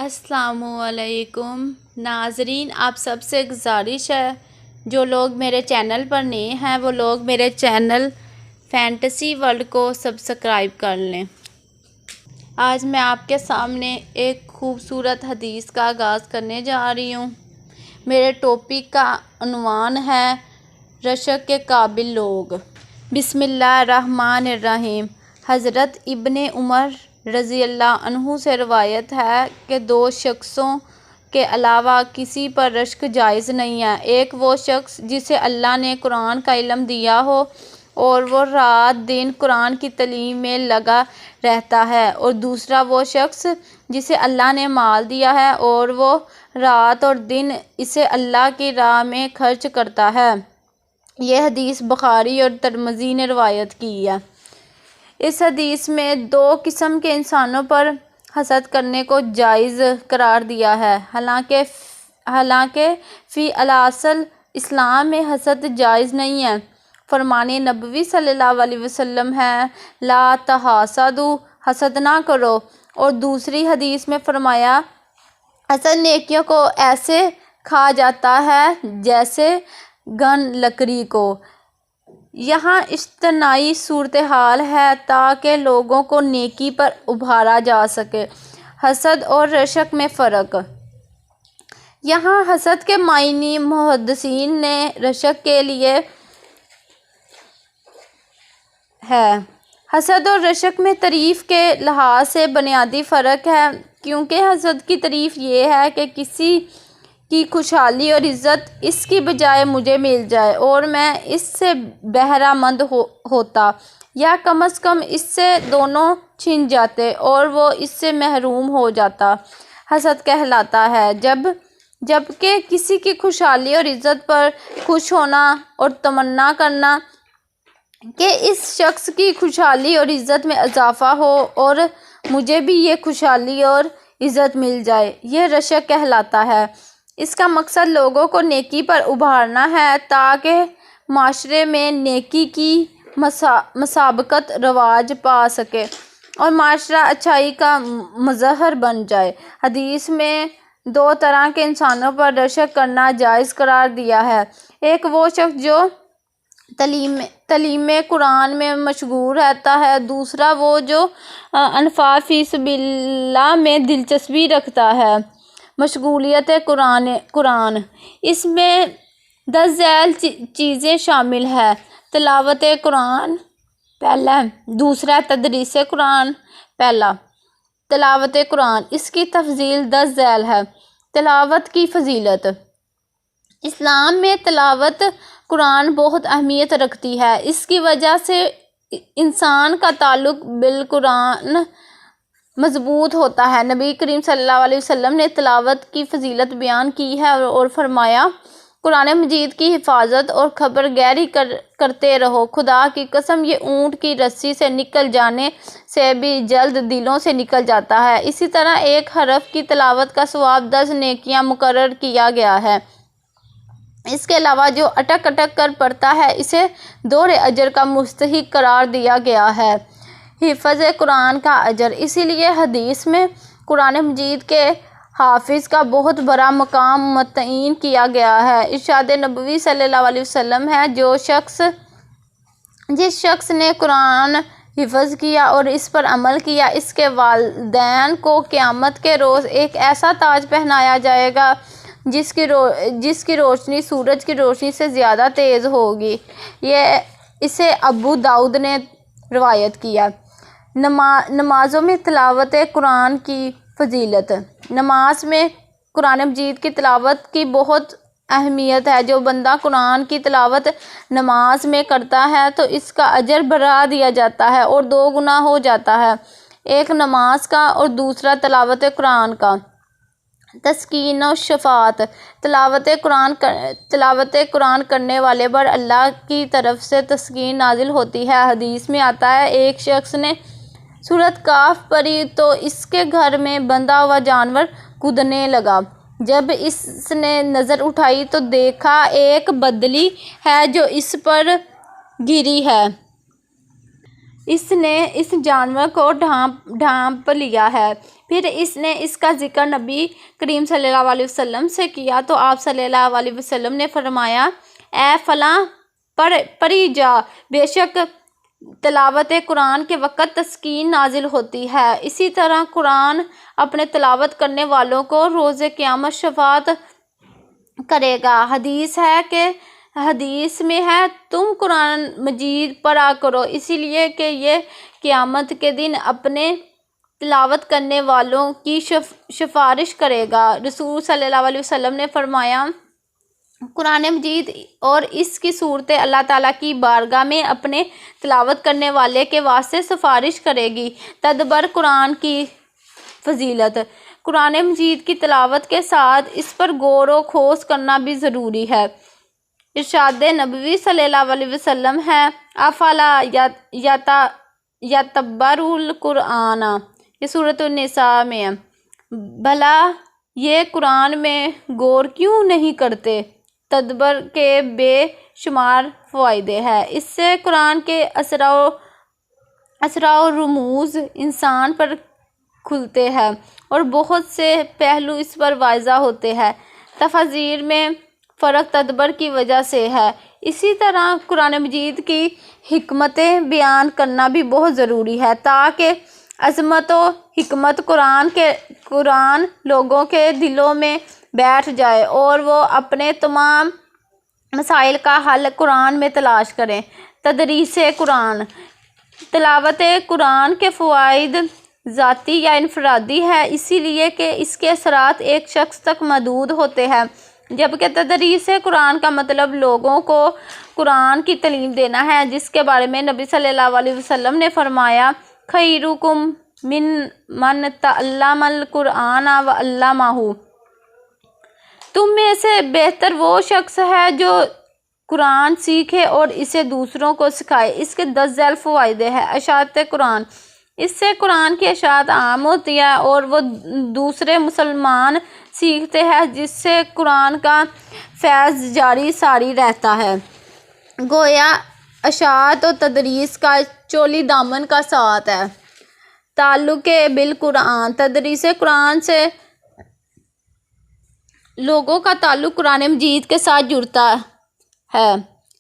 السلام علیکم ناظرین، آپ سب سے گزارش ہے جو لوگ میرے چینل پر نئے ہیں وہ لوگ میرے چینل فینٹیسی ورلڈ کو سبسکرائب کر لیں۔ آج میں آپ کے سامنے ایک خوبصورت حدیث کا آغاز کرنے جا رہی ہوں۔ میرے ٹاپک کا عنوان ہے رشک کے قابل لوگ۔ بسم اللہ الرحمن الرحیم۔ حضرت ابن عمر رضی اللہ عنہ سے روایت ہے کہ دو شخصوں کے علاوہ کسی پر رشک جائز نہیں ہے۔ ایک وہ شخص جسے اللہ نے قرآن کا علم دیا ہو اور وہ رات دن قرآن کی تعلیم میں لگا رہتا ہے، اور دوسرا وہ شخص جسے اللہ نے مال دیا ہے اور وہ رات اور دن اسے اللہ کی راہ میں خرچ کرتا ہے۔ یہ حدیث بخاری اور ترمذی نے روایت کی ہے۔ اس حدیث میں دو قسم کے انسانوں پر حسد کرنے کو جائز قرار دیا ہے، حالانکہ فی الاصل اسلام میں حسد جائز نہیں ہے۔ فرمان نبوی صلی اللہ علیہ وسلم ہے لا تحاسدوا، حسد نہ کرو، اور دوسری حدیث میں فرمایا حسد نیکیوں کو ایسے کھا جاتا ہے جیسے گھن لکڑی کو۔ یہاں اجتماعی صورتحال ہے تاکہ لوگوں کو نیکی پر ابھارا جا سکے۔ حسد اور رشک میں فرق۔ یہاں حسد کے معنی محدثین نے رشک کے لیے ہے۔ حسد اور رشک میں تعریف کے لحاظ سے بنیادی فرق ہے، کیونکہ حسد کی تعریف یہ ہے کہ کسی کی خوشحالی اور عزت اس کی بجائے مجھے مل جائے اور میں اس سے بہرہ مند ہوتا، یا کم از کم اس سے دونوں چھن جاتے اور وہ اس سے محروم ہو جاتا، حسد کہلاتا ہے۔ جبکہ کسی کی خوشحالی اور عزت پر خوش ہونا اور تمنا کرنا کہ اس شخص کی خوشحالی اور عزت میں اضافہ ہو اور مجھے بھی یہ خوشحالی اور عزت مل جائے، یہ رشک کہلاتا ہے۔ اس کا مقصد لوگوں کو نیکی پر ابھارنا ہے تاکہ معاشرے میں نیکی کی مسابقت رواج پا سکے اور معاشرہ اچھائی کا مظہر بن جائے۔ حدیث میں دو طرح کے انسانوں پر رشک کرنا جائز قرار دیا ہے۔ ایک وہ شخص جو تعلیم قرآن میں مشغول رہتا ہے، دوسرا وہ جو انفاق فی سبیل اللہ میں دلچسپی رکھتا ہے۔ مشغولیت قرآن، اس میں 10 ذیل چیزیں شامل ہیں: تلاوت قرآن پہلا، دوسرا تدریس قرآن پہلا۔ تلاوت قرآن، اس کی تفضیل 10 ذیل ہے۔ تلاوت کی فضیلت۔ اسلام میں تلاوت قرآن بہت اہمیت رکھتی ہے۔ اس کی وجہ سے انسان کا تعلق بالقرآن مضبوط ہوتا ہے۔ نبی کریم صلی اللہ علیہ وسلم نے تلاوت کی فضیلت بیان کی ہے اور فرمایا قرآن مجید کی حفاظت اور خبر گیری کرتے رہو، خدا کی قسم یہ اونٹ کی رسی سے نکل جانے سے بھی جلد دلوں سے نکل جاتا ہے۔ اسی طرح ایک حرف کی تلاوت کا ثواب 10 نیکیاں مقرر کیا گیا ہے۔ اس کے علاوہ جو اٹک کر پڑھتا ہے اسے دوہرے اجر کا مستحق قرار دیا گیا ہے۔ حفظ قرآن کا اجر۔ اسی لیے حدیث میں قرآن مجید کے حافظ کا بہت بڑا مقام متعین کیا گیا ہے۔ ارشاد نبوی صلی اللہ علیہ وسلم ہے جس شخص نے قرآن حفظ کیا اور اس پر عمل کیا، اس کے والدین کو قیامت کے روز ایک ایسا تاج پہنایا جائے گا جس کی روشنی سورج کی روشنی سے زیادہ تیز ہوگی۔ اسے ابو داؤد نے روایت کیا۔ نمازوں میں تلاوت قرآن کی فضیلت۔ نماز میں قرآن مجید کی تلاوت کی بہت اہمیت ہے۔ جو بندہ قرآن کی تلاوت نماز میں کرتا ہے تو اس کا اجر بڑھا دیا جاتا ہے اور 2 گنا ہو جاتا ہے، ایک نماز کا اور دوسرا تلاوت قرآن کا۔ تسکین و شفاعت۔ تلاوت قرآن کرنے والے پر اللہ کی طرف سے تسکین نازل ہوتی ہے۔ حدیث میں آتا ہے ایک شخص نے سورۃ کہف پڑھی تو اس کے گھر میں بندھا ہوا جانور کودنے لگا۔ جب اس نے نظر اٹھائی تو دیکھا ایک بدلی ہے جو اس پر گری ہے۔ اس نے اس جانور کو ڈھانپ لیا ہے۔ پھر اس نے اس کا ذکر نبی کریم صلی اللہ علیہ وسلم سے کیا تو آپ صلی اللہ علیہ وسلم نے فرمایا، اے فلاں پڑھی جا، بے شک تلاوت قرآن کے وقت تسکین نازل ہوتی ہے۔ اسی طرح قرآن اپنے تلاوت کرنے والوں کو روز قیامت شفاعت کرے گا۔ حدیث میں ہے، تم قرآن مجید پڑھا کرو اس لیے کہ یہ قیامت کے دن اپنے تلاوت کرنے والوں کی سفارش کرے گا۔ رسول صلی اللہ علیہ وسلم نے فرمایا، قرآن مجید اور اس کی صورتیں اللہ تعالیٰ کی بارگاہ میں اپنے تلاوت کرنے والے کے واسطے سفارش کرے گی۔ تدبر قرآن کی فضیلت۔ قرآن مجید کی تلاوت کے ساتھ اس پر غور و خوض کرنا بھی ضروری ہے۔ ارشاد نبوی صلی اللہ علیہ وسلم ہے، افلا یتدبرون القرآن، یہ سورۃ النساء میں ہے، بھلا یہ قرآن میں غور کیوں نہیں کرتے؟ تدبر کے بے شمار فوائد ہیں۔ اس سے قرآن کے اسرار و رموز انسان پر کھلتے ہیں اور بہت سے پہلو اس پر واضح ہوتے ہیں۔ تفاسیر میں فرق تدبر کی وجہ سے ہے۔ اسی طرح قرآن مجید کی حکمتیں بیان کرنا بھی بہت ضروری ہے تاکہ عظمت و حکمت قرآن لوگوں کے دلوں میں بیٹھ جائے اور وہ اپنے تمام مسائل کا حل قرآن میں تلاش کریں۔ تدریس قرآن۔ تلاوت قرآن کے فوائد ذاتی یا انفرادی ہے، اسی لیے کہ اس کے اثرات ایک شخص تک محدود ہوتے ہیں، جبکہ تدریس قرآن کا مطلب لوگوں کو قرآن کی تعلیم دینا ہے، جس کے بارے میں نبی صلی اللہ علیہ وسلم نے فرمایا، خیرکم من تعلم القرآن وعلمہ، تم میں سے بہتر وہ شخص ہے جو قرآن سیکھے اور اسے دوسروں کو سکھائے۔ اس کے 10 ذیل فوائد ہیں۔ اشاعت قرآن۔ اس سے قرآن کی اشاعت عام ہوتی ہے اور وہ دوسرے مسلمان سیکھتے ہیں، جس سے قرآن کا فیض جاری ساری رہتا ہے۔ گویا اشاعت و تدریس کا چولی دامن کا ساتھ ہے۔ تعلق بالقرآن۔ تدریس قرآن سے لوگوں کا تعلق قرآن مجید کے ساتھ جڑتا ہے،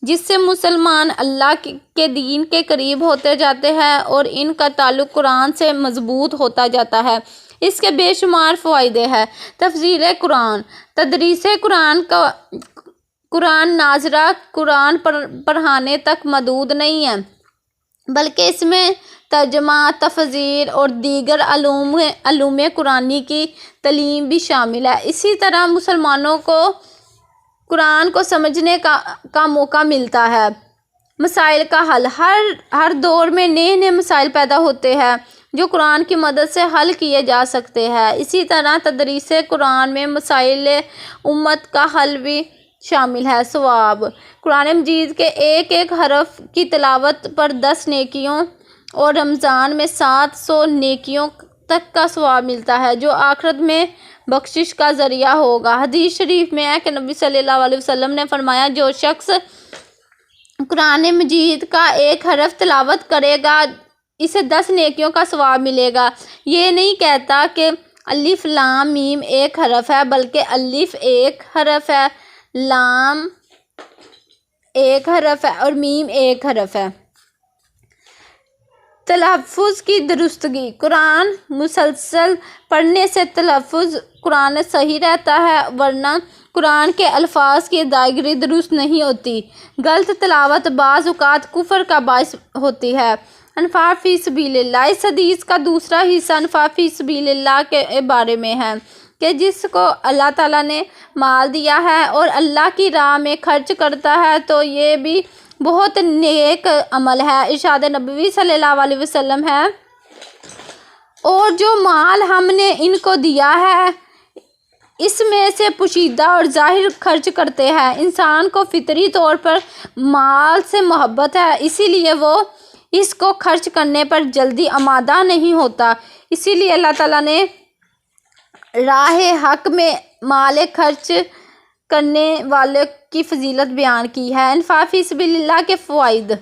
جس سے مسلمان اللہ کے دین کے قریب ہوتے جاتے ہیں اور ان کا تعلق قرآن سے مضبوط ہوتا جاتا ہے۔ اس کے بے شمار فوائد ہیں۔ تفضیل قرآن۔ تدریس قرآن ناظرہ قرآن پڑھانے تک محدود نہیں ہے، بلکہ اس میں ترجمہ، تفسیر اور دیگر علوم قرآنی کی تعلیم بھی شامل ہے۔ اسی طرح مسلمانوں کو قرآن کو سمجھنے کا موقع ملتا ہے۔ مسائل کا حل۔ ہر دور میں نئے مسائل پیدا ہوتے ہیں جو قرآن کی مدد سے حل کیے جا سکتے ہیں۔ اسی طرح تدریس قرآن میں مسائل امت کا حل بھی شامل ہے۔ ثواب۔ قرآن مجید کے ایک حرف کی تلاوت پر 10 نیکیوں اور رمضان میں 700 نیکیوں تک کا ثواب ملتا ہے، جو آخرت میں بخشش کا ذریعہ ہوگا۔ حدیث شریف میں ہے کہ نبی صلی اللہ علیہ وسلم نے فرمایا، جو شخص قرآن مجید کا ایک حرف تلاوت کرے گا اسے 10 نیکیوں کا ثواب ملے گا۔ یہ نہیں کہتا کہ الف لام میم ایک حرف ہے، بلکہ الف ایک حرف ہے، لام ایک حرف ہے اور میم ایک حرف ہے۔ تلفظ کی درستگی۔ قرآن مسلسل پڑھنے سے تلفظ قرآن صحیح رہتا ہے، ورنہ قرآن کے الفاظ کی ادائیگی درست نہیں ہوتی۔ غلط تلاوت بعض اوقات کفر کا باعث ہوتی ہے۔ انفاق فی سبیل اللہ۔ اس حدیث کا دوسرا حصہ انفاق فی سبیل اللہ کے بارے میں ہے کہ جس کو اللہ تعالیٰ نے مال دیا ہے اور اللہ کی راہ میں خرچ کرتا ہے تو یہ بھی بہت نیک عمل ہے۔ ارشاد نبوی صلی اللہ علیہ وسلم ہے، اور جو مال ہم نے ان کو دیا ہے اس میں سے پوشیدہ اور ظاہر خرچ کرتے ہیں۔ انسان کو فطری طور پر مال سے محبت ہے، اسی لیے وہ اس کو خرچ کرنے پر جلدی آمادہ نہیں ہوتا۔ اسی لیے اللہ تعالیٰ نے راہ حق میں مال خرچ کرنے والے کی فضیلت بیان کی ہے۔ انفاق فی سبیل اللہ کے فوائد۔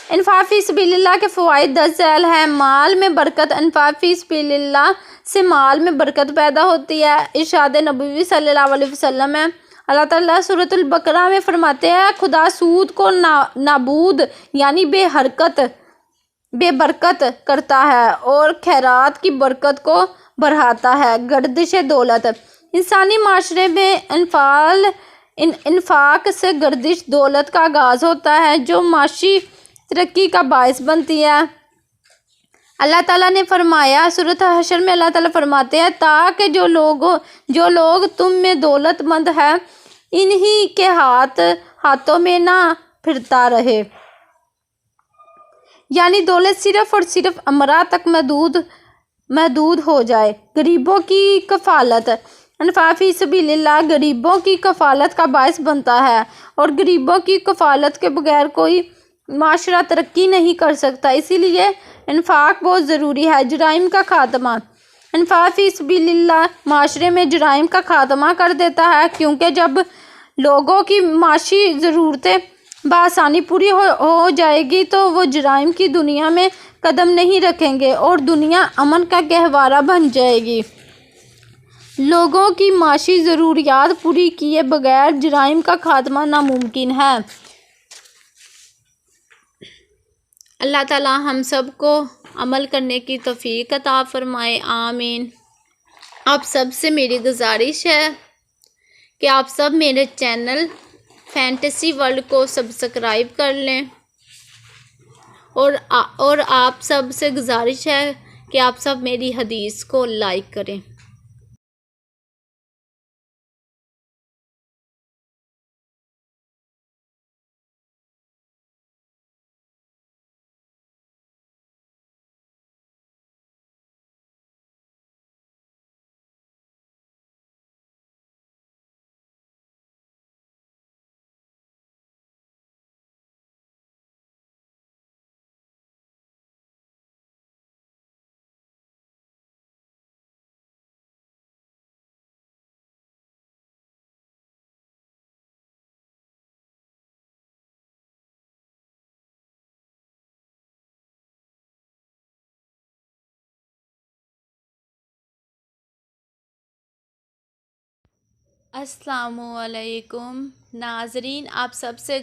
انفاق فی سبیل اللہ کے فوائد 10 ذیل ہیں۔ مال میں برکت۔ انفاق فی سبیل اللہ سے مال میں برکت پیدا ہوتی ہے۔ ارشاد نبوی صلی اللہ علیہ وسلم ہے، اللہ تعالیٰ سورۃ البقرہ میں فرماتے ہیں، خدا سود کو نابود یعنی بے برکت کرتا ہے اور خیرات کی برکت کو بڑھاتا ہے۔ گردش دولت۔ انسانی معاشرے میں انفاق سے گردش دولت کا آغاز ہوتا ہے جو معاشی ترقی کا باعث بنتی ہے۔ اللہ تعالیٰ نے فرمایا، سورۃ حشر میں اللہ تعالیٰ فرماتے ہیں، تاکہ جو لوگ تم میں دولت مند ہیں انہی کے ہاتھوں میں نہ پھرتا رہے، یعنی دولت صرف اور صرف امراء تک محدود ہو جائے۔ غریبوں کی کفالت۔ انفاق فی سبیل اللہ غریبوں کی کفالت کا باعث بنتا ہے اور غریبوں کی کفالت کے بغیر کوئی معاشرہ ترقی نہیں کر سکتا، اسی لیے انفاق بہت ضروری ہے۔ جرائم کا خاتمہ۔ انفاق فی سبیل اللہ معاشرے میں جرائم کا خاتمہ کر دیتا ہے، کیونکہ جب لوگوں کی معاشی ضرورتیں بآسانی پوری ہو جائے گی تو وہ جرائم کی دنیا میں قدم نہیں رکھیں گے اور دنیا امن کا گہوارہ بن جائے گی۔ لوگوں کی معاشی ضروریات پوری کیے بغیر جرائم کا خاتمہ ناممکن ہے۔ اللہ تعالیٰ ہم سب کو عمل کرنے کی توفیق عطا فرمائے، آمین۔ آپ سب سے میری گزارش ہے کہ آپ سب میرے چینل فینٹیسی ورلڈ کو سبسکرائب کر لیں اور آپ سب سے گزارش ہے کہ آپ سب میری حدیث کو لائک کریں۔ السلام علیکم ناظرین، آپ سب سے